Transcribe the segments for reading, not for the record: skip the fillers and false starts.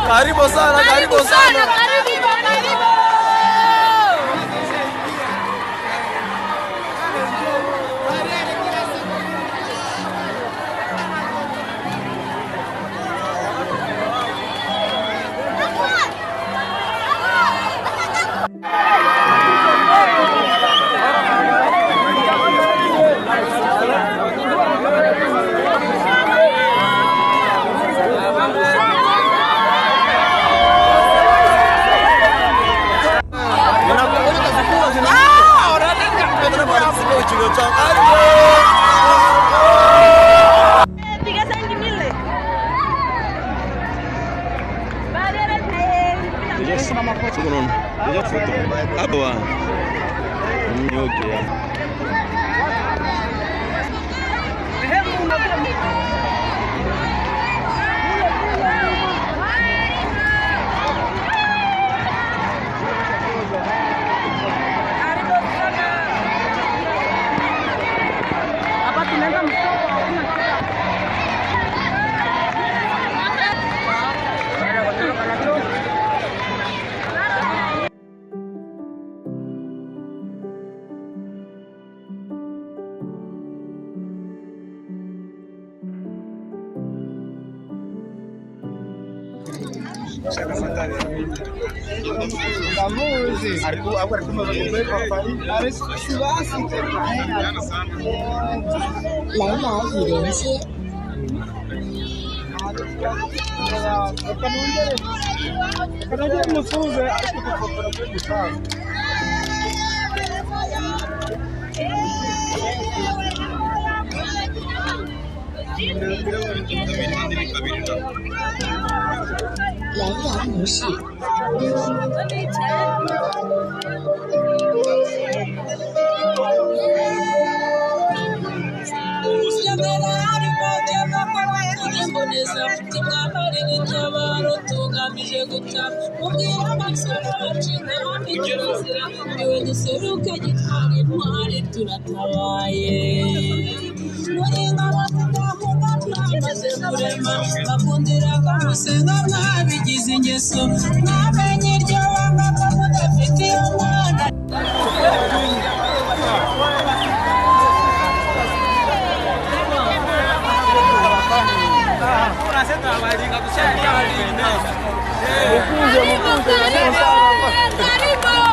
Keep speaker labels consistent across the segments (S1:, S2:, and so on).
S1: Karibu sana, karibu sana.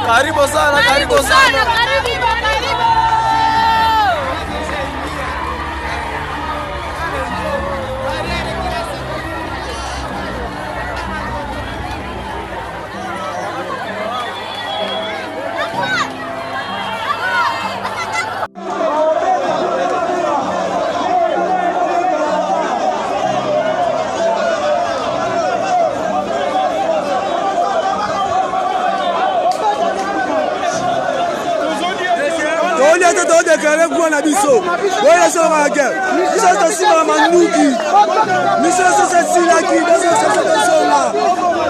S1: Karibu sana, karibu sana.
S2: On déclaré quoi na biso. Voilà ça va guerre. Nous sommes aussi dans Manouki. Nous sommes sur cette silaki, dans cette zone-là.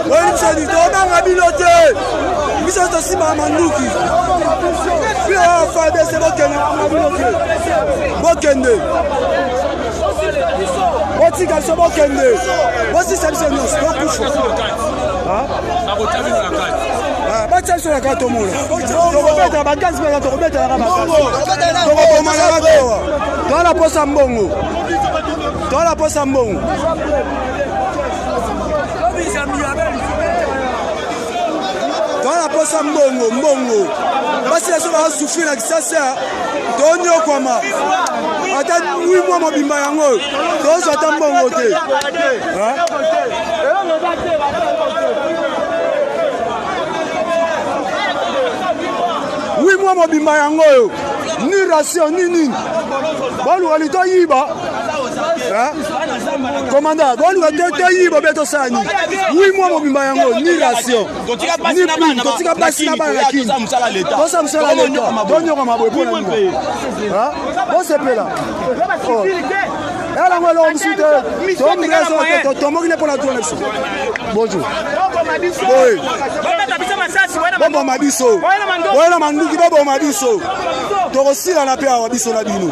S2: Oui, nous sommes dans la biloté. Nous sommes aussi dans Manouki. Puis on va faire des Bokende. Bokende. Boti garçon Bokende. Boti Samson, non couche. Ah? Bacha sur la carte au monde. Tu vas mettre la tu vas mettre la dans la poste en bongo. Dans la poste en bongo. Dans la poste en bongo, bongo. Parce que ça va souffrir avec ça, ça. Donne au comment. Attends, oui, moi, mon bimba yango. Dans attends bongo. Oui, moi, mon bimba yango. Ni ration, ni ni. Bon, on est yiba. Commandant, bon, on est yiba, beto sani. Oui, moi, mon bimba yango, ni ration. Ni prime, tu as passé là-bas la kin. Bon, ça me sert à l'État. Donne-nous ma boîte pour la nuit. Bon, c'est peu là. Alors, on suit. Ton mot, il est pour la tournée. Bonjour. Oui. Bon, Mabiso. Voilà, Mandouki, bon, Mabiso. Torossi, on a peur à Mabiso, la bino.